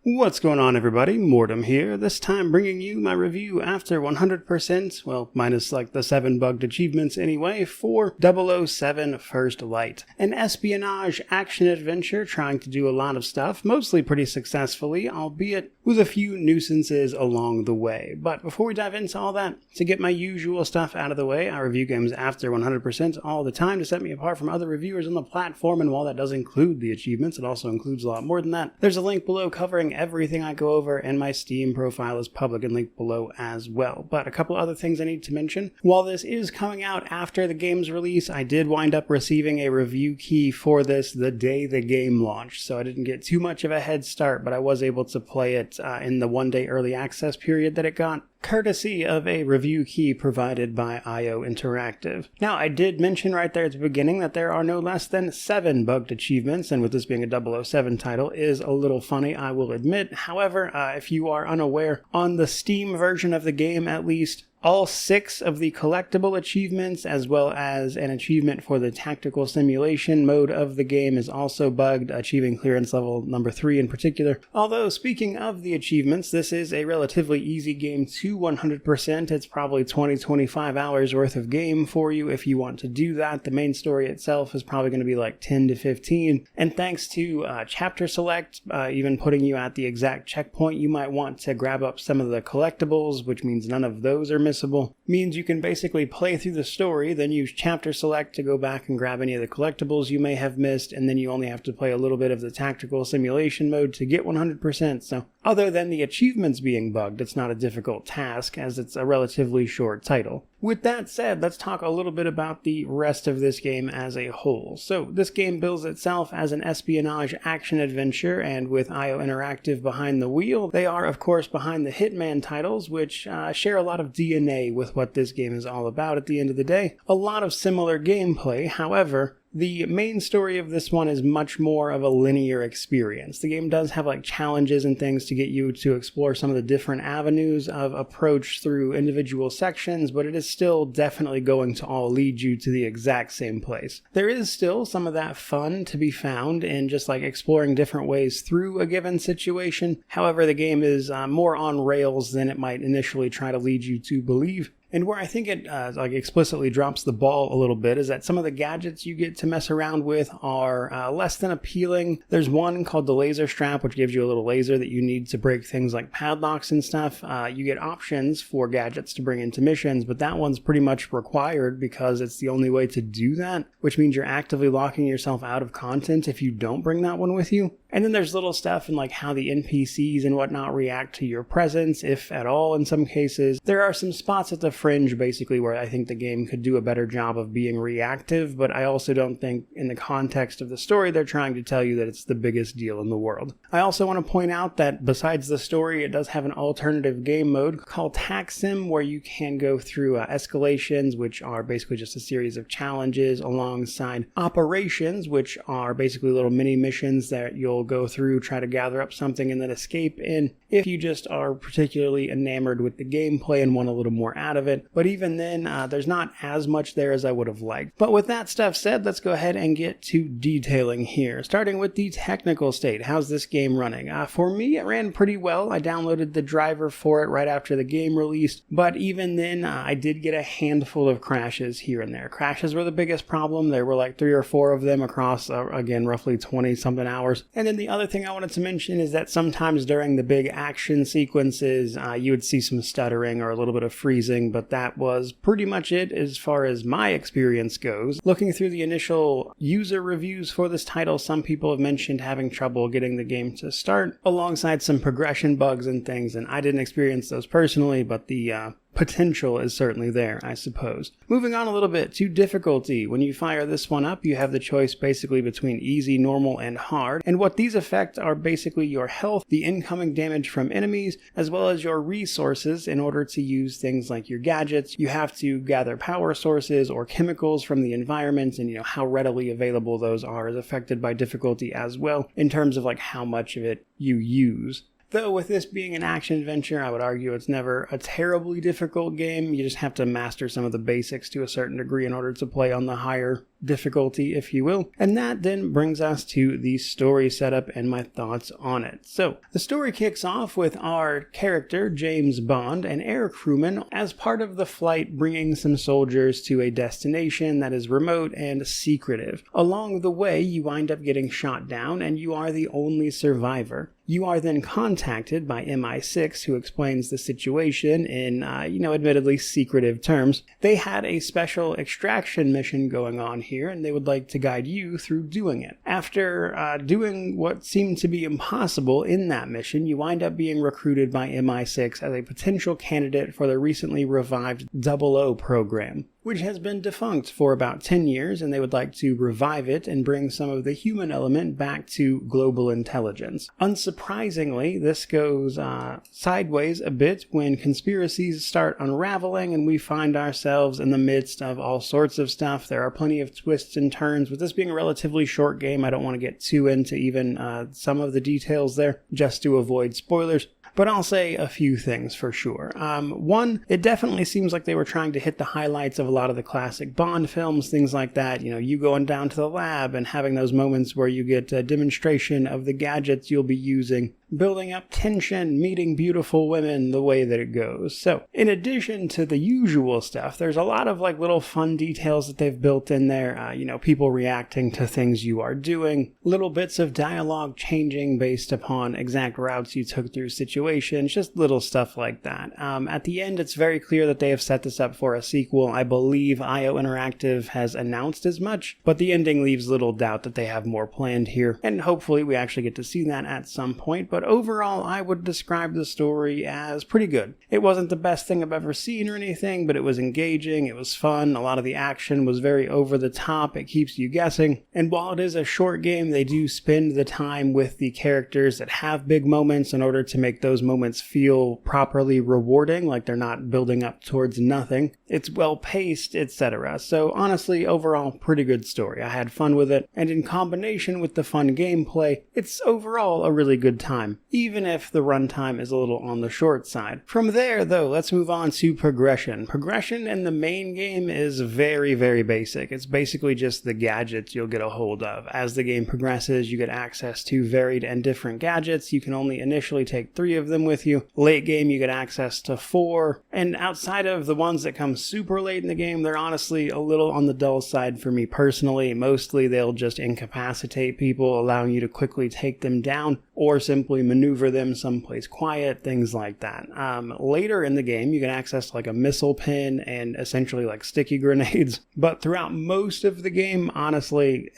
What's going on, everybody? Mortem here, this time bringing you my review after 100%, well, minus like the 7 bugged achievements anyway, for 007 First Light. An espionage action-adventure trying to do a lot of stuff, mostly pretty successfully, albeit with a few nuisances along the way. But before we dive into all that, to get my usual stuff out of the way, I review games after 100% all the time to set me apart from other reviewers on the platform, and while that does include the achievements, it also includes a lot more than that. There's a link below covering everything I go over, and my Steam profile is public and linked below as well. But a couple other things I need to mention. While this is coming out after the game's release, I did wind up receiving a review key for this the day the game launched, so I didn't get too much of a head start, but I was able to play it in the one-day early access period that it got, courtesy of a review key provided by IO Interactive. Now, I did mention right there at the beginning that there are no less than 7 bugged achievements, and with this being a 007 title is a little funny, I will admit. However, if you are unaware, on the Steam version of the game at least, all 6 of the collectible achievements, as well as an achievement for the tactical simulation mode of the game, is also bugged, achieving clearance level number 3 in particular. Although, speaking of the achievements, this is a relatively easy game to 100%. It's probably 20-25 hours worth of game for you if you want to do that. The main story itself is probably going to be like 10 to 15, and thanks to chapter select, even putting you at the exact checkpoint, you might want to grab up some of the collectibles, which means none of those are missing. Means you can basically play through the story, then use chapter select to go back and grab any of the collectibles you may have missed, and then you only have to play a little bit of the tactical simulation mode to get 100%. So other than the achievements being bugged, it's not a difficult task, as it's a relatively short title. With that said, let's talk a little bit about the rest of this game as a whole. So this game bills itself as an espionage action-adventure, and with IO Interactive behind the wheel, they are of course behind the Hitman titles, which share a lot of DNA with what this game is all about at the end of the day. A lot of similar gameplay, however, the main story of this one is much more of a linear experience. The game does have like challenges and things to get you to explore some of the different avenues of approach through individual sections, but it is still definitely going to all lead you to the exact same place. There is still some of that fun to be found in just like exploring different ways through a given situation. However, the game is more on rails than it might initially try to lead you to believe. And where I think it explicitly drops the ball a little bit is that some of the gadgets you get to mess around with are less than appealing. There's one called the laser strap, which gives you a little laser that you need to break things like padlocks and stuff. You get options for gadgets to bring into missions, but that one's pretty much required because it's the only way to do that, which means you're actively locking yourself out of content if you don't bring that one with you. And then there's little stuff in like how the NPCs and whatnot react to your presence, if at all in some cases. There are some spots at the fringe basically where I think the game could do a better job of being reactive, but I also don't think in the context of the story they're trying to tell you that it's the biggest deal in the world. I also want to point out that besides the story, it does have an alternative game mode called TacSim, where you can go through escalations, which are basically just a series of challenges, alongside operations, which are basically little mini missions that you'll go through, try to gather up something, and then escape in if you just are particularly enamored with the gameplay and want a little more out of it. But even then, there's not as much there as I would have liked. But with that stuff said, let's go ahead and get to detailing here. Starting with the technical state. How's this game running? For me, it ran pretty well. I downloaded the driver for it right after the game released, but even then, I did get a handful of crashes here and there. Crashes were the biggest problem. There were like 3 or 4 of them across, again, roughly 20-something hours. And then the other thing I wanted to mention is that sometimes during the big action sequences, you would see some stuttering or a little bit of freezing, but that was pretty much it as far as my experience goes. Looking through the initial user reviews for this title, some people have mentioned having trouble getting the game to start, alongside some progression bugs and things, and I didn't experience those personally, but the potential is certainly there, I suppose. Moving on a little bit to difficulty. When you fire this one up, you have the choice basically between easy, normal, and hard. And what these affect are basically your health, the incoming damage from enemies, as well as your resources. In order to use things like your gadgets, you have to gather power sources or chemicals from the environment, and how readily available those are is affected by difficulty as well, in terms of like how much of it you use. Though with this being an action-adventure, I would argue it's never a terribly difficult game. You just have to master some of the basics to a certain degree in order to play on the higher difficulty, if you will. And that then brings us to the story setup and my thoughts on it. So, the story kicks off with our character, James Bond, an air crewman, as part of the flight bringing some soldiers to a destination that is remote and secretive. Along the way, you wind up getting shot down, and you are the only survivor. You are then contacted by MI6, who explains the situation in, admittedly secretive terms. They had a special extraction mission going on here, and they would like to guide you through doing it. After doing what seemed to be impossible in that mission, you wind up being recruited by MI6 as a potential candidate for the recently revived 00 program, which has been defunct for about 10 years, and they would like to revive it and bring some of the human element back to global intelligence. Unsurprisingly, this goes sideways a bit when conspiracies start unraveling and we find ourselves in the midst of all sorts of stuff. There are plenty of twists and turns. With this being a relatively short game, I don't want to get too into even some of the details there, just to avoid spoilers. But I'll say a few things for sure. One, it definitely seems like they were trying to hit the highlights of a lot of the classic Bond films, things like that. You going down to the lab and having those moments where you get a demonstration of the gadgets you'll be using, building up tension, meeting beautiful women, the way that it goes. So, in addition to the usual stuff, there's a lot of little fun details that they've built in there. People reacting to things you are doing, little bits of dialogue changing based upon exact routes you took through situations, just little stuff like that. At the end, it's very clear that they have set this up for a sequel. I believe IO Interactive has announced as much, but the ending leaves little doubt that they have more planned here, and hopefully we actually get to see that at some point. But overall, I would describe the story as pretty good. It wasn't the best thing I've ever seen or anything, but it was engaging, it was fun, a lot of the action was very over the top, it keeps you guessing, and while it is a short game, they do spend the time with the characters that have big moments in order to make those moments feel properly rewarding, like they're not building up towards nothing. It's well paced, etc. So honestly, overall, pretty good story. I had fun with it, and in combination with the fun gameplay, it's overall a really good time, even if the runtime is a little on the short side. From there, though, let's move on to progression. Progression in the main game is very, very basic. It's basically just the gadgets you'll get a hold of. As the game progresses, you get access to varied and different gadgets. You can only initially take 3 of them with you. Late game, you get access to 4, and outside of the ones that come super late in the game, they're honestly a little on the dull side for me personally. Mostly, they'll just incapacitate people, allowing you to quickly take them down, or simply maneuver them someplace quiet, things like that. Later in the game, you can access a missile pin and essentially sticky grenades, but throughout most of the game, honestly,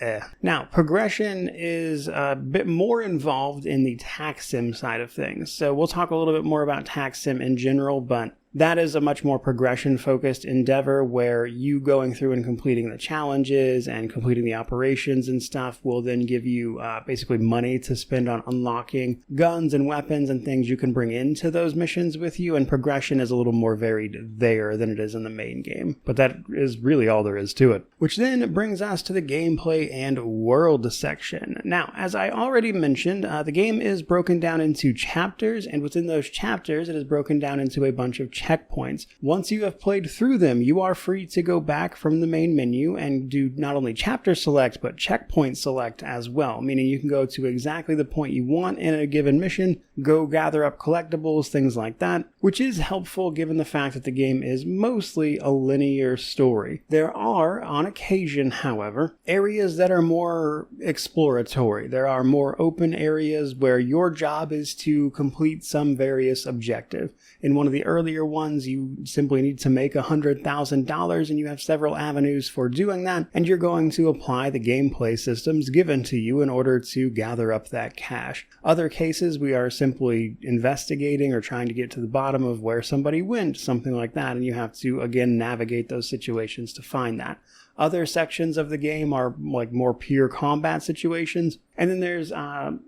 Now, progression is a bit more involved in the TacSim side of things, so we'll talk a little bit more about TacSim in general, but that is a much more progression-focused endeavor where you going through and completing the challenges and completing the operations and stuff will then give you basically money to spend on unlocking guns and weapons and things you can bring into those missions with you, and progression is a little more varied there than it is in the main game. But that is really all there is to it. Which then brings us to the gameplay and world section. Now, as I already mentioned, the game is broken down into chapters, and within those chapters it is broken down into a bunch of checkpoints. Once you have played through them, you are free to go back from the main menu and do not only chapter select, but checkpoint select as well, meaning you can go to exactly the point you want in a given mission, go gather up collectibles, things like that, which is helpful given the fact that the game is mostly a linear story. There are, on occasion, however, areas that are more exploratory. There are more open areas where your job is to complete some various objective. In one of the earlier ones, you simply need to make $100,000 and you have several avenues for doing that, and you're going to apply the gameplay systems given to you in order to gather up that cash. Other cases, we are simply investigating or trying to get to the bottom of where somebody went, something like that, and you have to, again, navigate those situations to find that. Other sections of the game are more pure combat situations, And then there's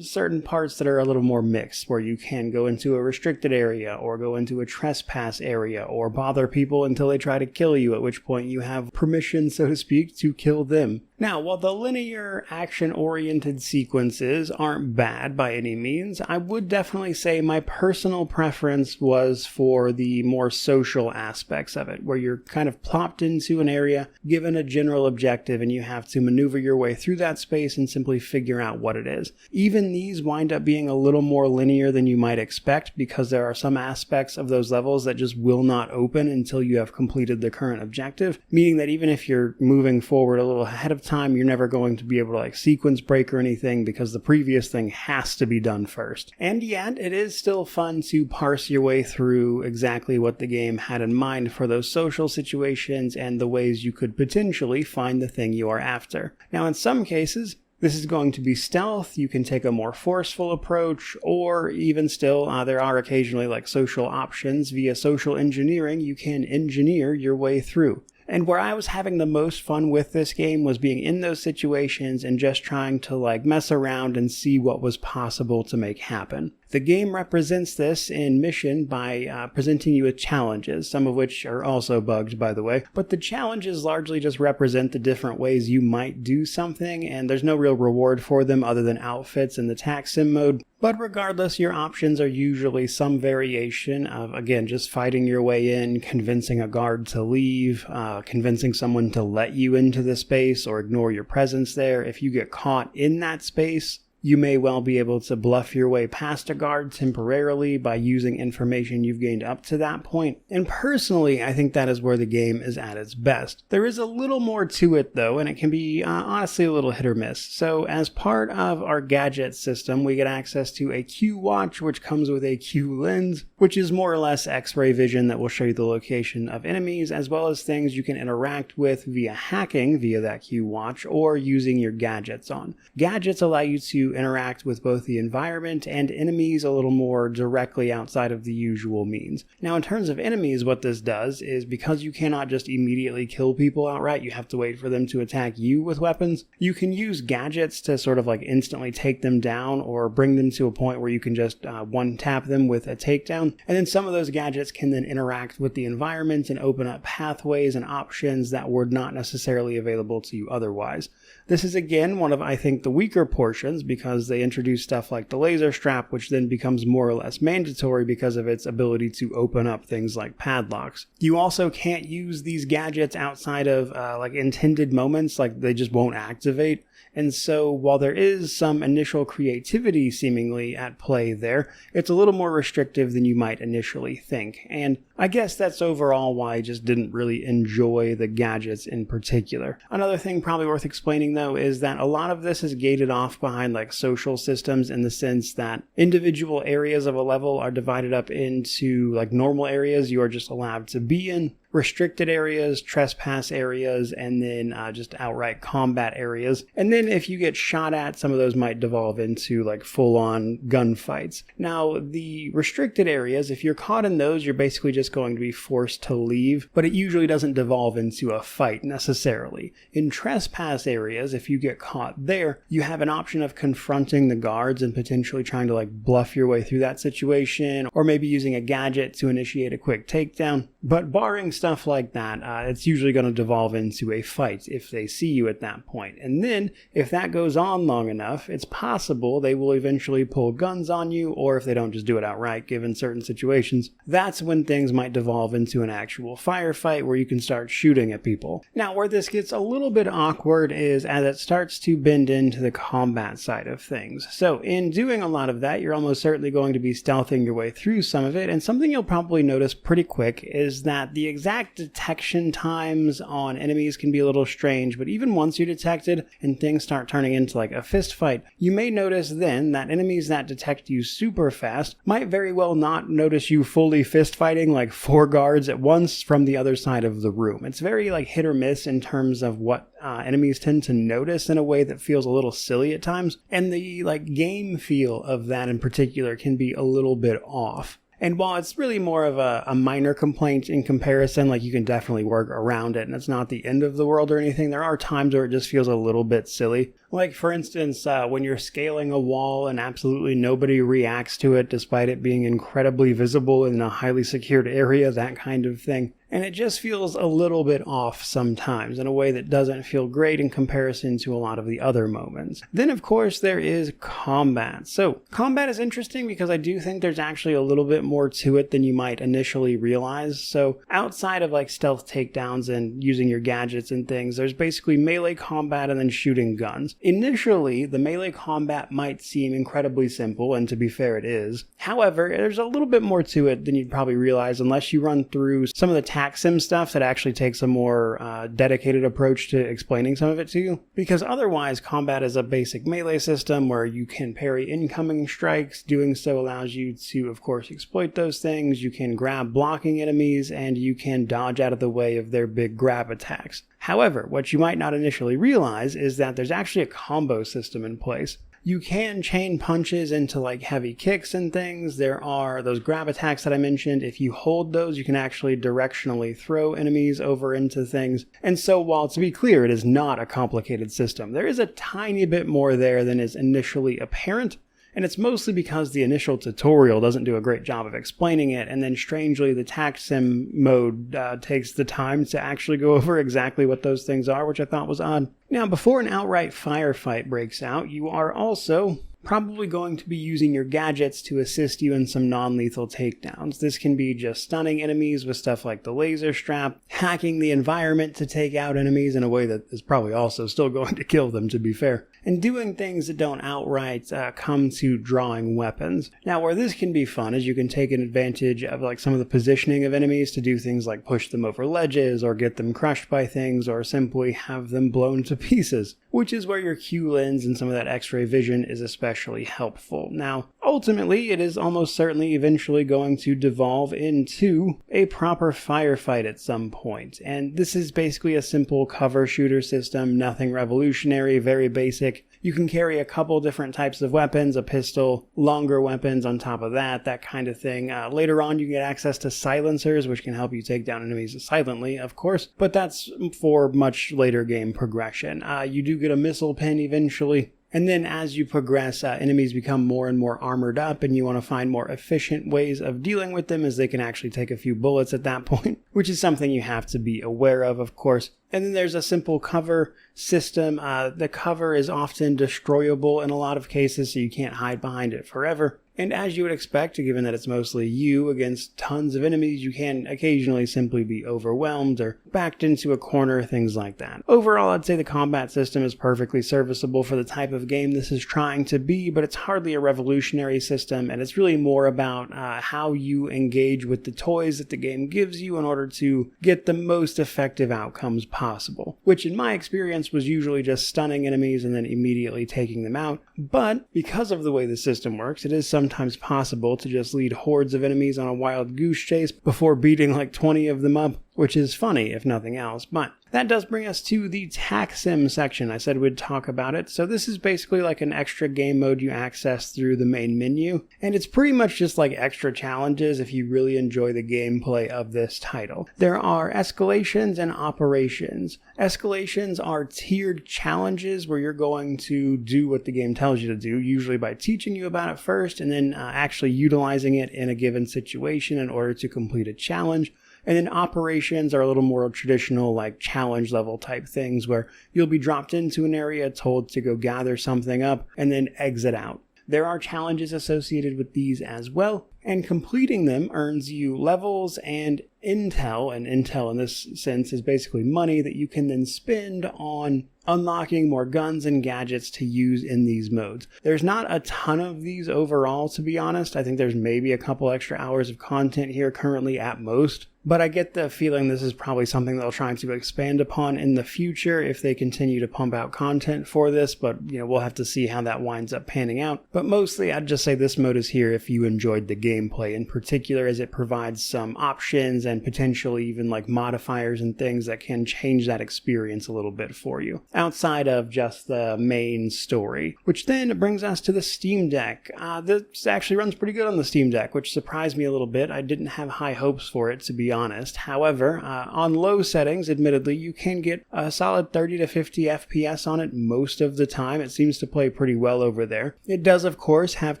certain parts that are a little more mixed, where you can go into a restricted area or go into a trespass area or bother people until they try to kill you, at which point you have permission, so to speak, to kill them. Now, while the linear action-oriented sequences aren't bad by any means, I would definitely say my personal preference was for the more social aspects of it, where you're kind of plopped into an area, given a general objective, and you have to maneuver your way through that space and simply figure out what it is. Even these wind up being a little more linear than you might expect, because there are some aspects of those levels that just will not open until you have completed the current objective, meaning that even if you're moving forward a little ahead of time, you're never going to be able to like sequence break or anything, because the previous thing has to be done first. And yet, it is still fun to parse your way through exactly what the game had in mind for those social situations and the ways you could potentially find the thing you are after. Now, in some cases, this is going to be stealth. You can take a more forceful approach, or even still, there are occasionally like social options. Via social engineering, you can engineer your way through. And where I was having the most fun with this game was being in those situations and just trying to like mess around and see what was possible to make happen. The game represents this in Mission by presenting you with challenges, some of which are also bugged, by the way. But the challenges largely just represent the different ways you might do something, and there's no real reward for them other than outfits in the TacSim mode. But regardless, your options are usually some variation of, again, just fighting your way in, convincing a guard to leave, convincing someone to let you into the space or ignore your presence there. If you get caught in that space, you may well be able to bluff your way past a guard temporarily by using information you've gained up to that point. And personally, I think that is where the game is at its best. There is a little more to it though, and it can be honestly a little hit or miss. So as part of our gadget system, we get access to a Q watch, which comes with a Q lens, which is more or less X-ray vision that will show you the location of enemies, as well as things you can interact with via hacking via that Q watch or using your gadgets on. Gadgets allow you to interact with both the environment and enemies a little more directly outside of the usual means. Now, in terms of enemies, what this does is, because you cannot just immediately kill people outright, you have to wait for them to attack you with weapons, you can use gadgets to sort of like instantly take them down or bring them to a point where you can just one-tap them with a takedown. And then some of those gadgets can then interact with the environment and open up pathways and options that were not necessarily available to you otherwise. This is again one of, I think, the weaker portions, because they introduce stuff like the laser strap, which then becomes more or less mandatory because of its ability to open up things like padlocks. You also can't use these gadgets outside of like intended moments, like they just won't activate. And so while there is some initial creativity seemingly at play there, it's a little more restrictive than you might initially think. And I guess that's overall why I just didn't really enjoy the gadgets in particular. Another thing probably worth explaining though is that a lot of this is gated off behind like social systems, in the sense that individual areas of a level are divided up into like normal areas you are just allowed to be in, restricted areas, trespass areas, and then just outright combat areas. And then if you get shot at, some of those might devolve into like full-on gunfights. Now, the restricted areas, if you're caught in those, you're basically just going to be forced to leave, but it usually doesn't devolve into a fight necessarily. In trespass areas, if you get caught there, you have an option of confronting the guards and potentially trying to like bluff your way through that situation, or maybe using a gadget to initiate a quick takedown. But barring stuff like that, it's usually going to devolve into a fight if they see you at that point. And then, if that goes on long enough, it's possible they will eventually pull guns on you, or if they don't just do it outright, given certain situations, that's when things might devolve into an actual firefight where you can start shooting at people. Now, where this gets a little bit awkward is as it starts to bend into the combat side of things. So, in doing a lot of that, you're almost certainly going to be stealthing your way through some of it, and something you'll probably notice pretty quick is that the exact detection times on enemies can be a little strange, but even once you're detected and things start turning into like a fist fight, you may notice then that enemies that detect you super fast might very well not notice you fully fist fighting like 4 guards at once from the other side of the room. It's very like hit or miss in terms of what enemies tend to notice in a way that feels a little silly at times, and the like game feel of that in particular can be a little bit off. And while it's really more of a minor complaint in comparison, like you can definitely work around it and it's not the end of the world or anything, there are times where it just feels a little bit silly. Like for instance, when you're scaling a wall and absolutely nobody reacts to it despite it being incredibly visible in a highly secured area, that kind of thing. And it just feels a little bit off sometimes in a way that doesn't feel great in comparison to a lot of the other moments. Then of course there is combat. So combat is interesting because I do think there's actually a little bit more to it than you might initially realize. So outside of like stealth takedowns and using your gadgets and things, there's basically melee combat and then shooting guns. Initially, the melee combat might seem incredibly simple, and to be fair it is. However, there's a little bit more to it than you'd probably realize unless you run through some of the TacSim stuff that actually takes a more dedicated approach to explaining some of it to you. Because otherwise, combat is a basic melee system where you can parry incoming strikes. Doing so allows you to, of course, exploit those things. You can grab blocking enemies, and you can dodge out of the way of their big grab attacks. However, what you might not initially realize is that there's actually a combo system in place. You can chain punches into like heavy kicks and things. There are those grab attacks that I mentioned. If you hold those, you can actually directionally throw enemies over into things. And so while, to be clear, it is not a complicated system, there is a tiny bit more there than is initially apparent. And it's mostly because the initial tutorial doesn't do a great job of explaining it, and then strangely the TacSim mode takes the time to actually go over exactly what those things are, which I thought was odd. Now, before an outright firefight breaks out, you are also probably going to be using your gadgets to assist you in some non-lethal takedowns. This can be just stunning enemies with stuff like the laser strap, hacking the environment to take out enemies in a way that is probably also still going to kill them, to be fair, and doing things that don't outright come to drawing weapons. Now, where this can be fun is you can take an advantage of like some of the positioning of enemies to do things like push them over ledges or get them crushed by things or simply have them blown to pieces, which is where your Q lens and some of that x-ray vision is especially helpful. Now, ultimately, it is almost certainly eventually going to devolve into a proper firefight at some point, and this is basically a simple cover shooter system, nothing revolutionary, very basic. You can carry a couple different types of weapons, a pistol, longer weapons on top of that kind of thing. Later on, you get access to silencers, which can help you take down enemies silently, of course, but that's for much later game progression. You do get a missile pin eventually. And then as you progress, enemies become more and more armored up, and you want to find more efficient ways of dealing with them as they can actually take a few bullets at that point, which is something you have to be aware of course. And then there's a simple cover system. The cover is often destroyable in a lot of cases, so you can't hide behind it forever. And as you would expect, given that it's mostly you against tons of enemies, you can occasionally simply be overwhelmed or backed into a corner, things like that. Overall, I'd say the combat system is perfectly serviceable for the type of game this is trying to be, but it's hardly a revolutionary system, and it's really more about how you engage with the toys that the game gives you in order to get the most effective outcomes possible, which in my experience was usually just stunning enemies and then immediately taking them out. But because of the way the system works, it is sometimes possible to just lead hordes of enemies on a wild goose chase before beating like 20 of them up, which is funny if nothing else. But that does bring us to the TacSim section. I said we'd talk about it. So this is basically like an extra game mode you access through the main menu, and it's pretty much just like extra challenges if you really enjoy the gameplay of this title. There are escalations and operations. Escalations are tiered challenges where you're going to do what the game tells you to do, usually by teaching you about it first and then actually utilizing it in a given situation in order to complete a challenge. And then operations are a little more traditional, like challenge level type things where you'll be dropped into an area, told to go gather something up, and then exit out. There are challenges associated with these as well, and completing them earns you levels and intel, and intel in this sense is basically money that you can then spend on unlocking more guns and gadgets to use in these modes. There's not a ton of these overall, to be honest. I think there's maybe a couple extra hours of content here currently at most. But I get the feeling this is probably something they'll try to expand upon in the future if they continue to pump out content for this, but we'll have to see how that winds up panning out. But mostly I'd just say this mode is here if you enjoyed the gameplay in particular, as it provides some options and potentially even like modifiers and things that can change that experience a little bit for you. outside of just the main story. Which then brings us to the Steam Deck. This actually runs pretty good on the Steam Deck, which surprised me a little bit. I didn't have high hopes for it, to be honest. However, on low settings, admittedly, you can get a solid 30 to 50 FPS on it most of the time. It seems to play pretty well over there. It does, of course, have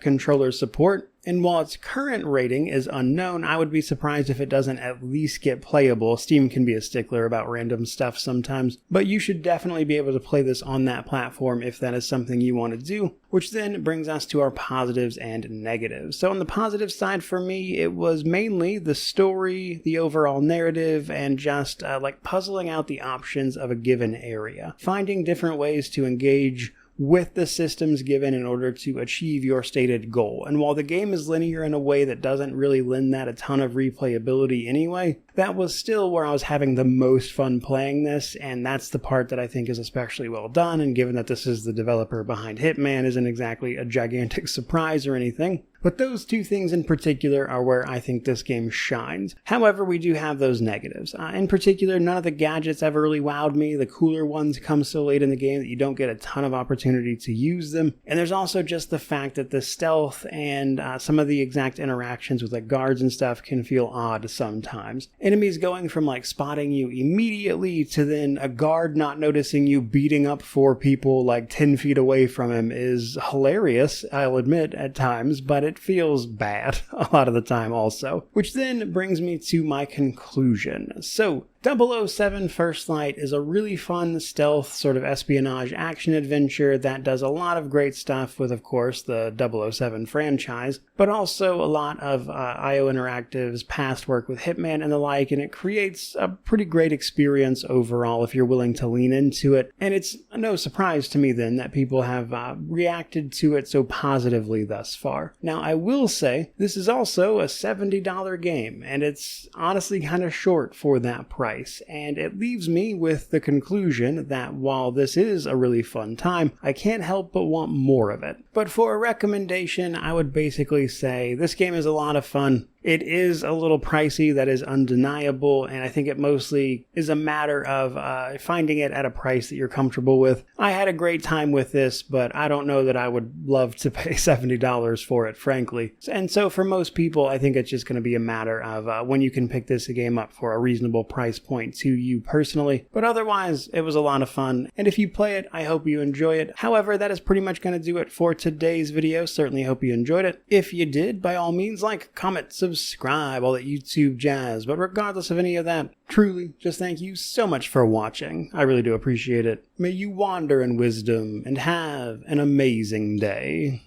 controller support. And while its current rating is unknown, I would be surprised if it doesn't at least get playable. Steam can be a stickler about random stuff sometimes, but you should definitely be able to play this on that platform if that is something you want to do, which then brings us to our positives and negatives. So on the positive side for me, it was mainly the story, the overall narrative, and just like puzzling out the options of a given area. Finding different ways to engage with the systems given in order to achieve your stated goal. And while the game is linear in a way that doesn't really lend that a ton of replayability anyway, that was still where I was having the most fun playing this, and that's the part that I think is especially well done, and given that this is the developer behind Hitman, isn't exactly a gigantic surprise or anything. But those two things in particular are where I think this game shines. However, we do have those negatives. In particular, none of the gadgets ever really wowed me. The cooler ones come so late in the game that you don't get a ton of opportunity to use them. And there's also just the fact that the stealth and some of the exact interactions with like guards and stuff can feel odd sometimes. Enemies going from like spotting you immediately to then a guard not noticing you beating up 4 people like 10 feet away from him is hilarious, I'll admit, at times, but it feels bad a lot of the time also. Which then brings me to my conclusion. So, 007 First Light is a really fun stealth sort of espionage action adventure that does a lot of great stuff with, of course, the 007 franchise, but also a lot of IO Interactive's past work with Hitman and the like, and it creates a pretty great experience overall if you're willing to lean into it. And it's no surprise to me then that people have reacted to it so positively thus far. Now, I will say this is also a $70 game, and it's honestly kind of short for that price. And it leaves me with the conclusion that while this is a really fun time, I can't help but want more of it. But for a recommendation, I would basically say this game is a lot of fun. It is a little pricey, that is undeniable, and I think it mostly is a matter of finding it at a price that you're comfortable with. I had a great time with this, but I don't know that I would love to pay $70 for it, frankly. And so for most people, I think it's just going to be a matter of when you can pick this game up for a reasonable price point to you personally. But otherwise, it was a lot of fun, and if you play it, I hope you enjoy it. However, that is pretty much going to do it for today's video. Certainly hope you enjoyed it. If you did, by all means, like, comment, subscribe, all that YouTube jazz. But regardless of any of that, truly, just thank you so much for watching. I really do appreciate it. May you wander in wisdom and have an amazing day.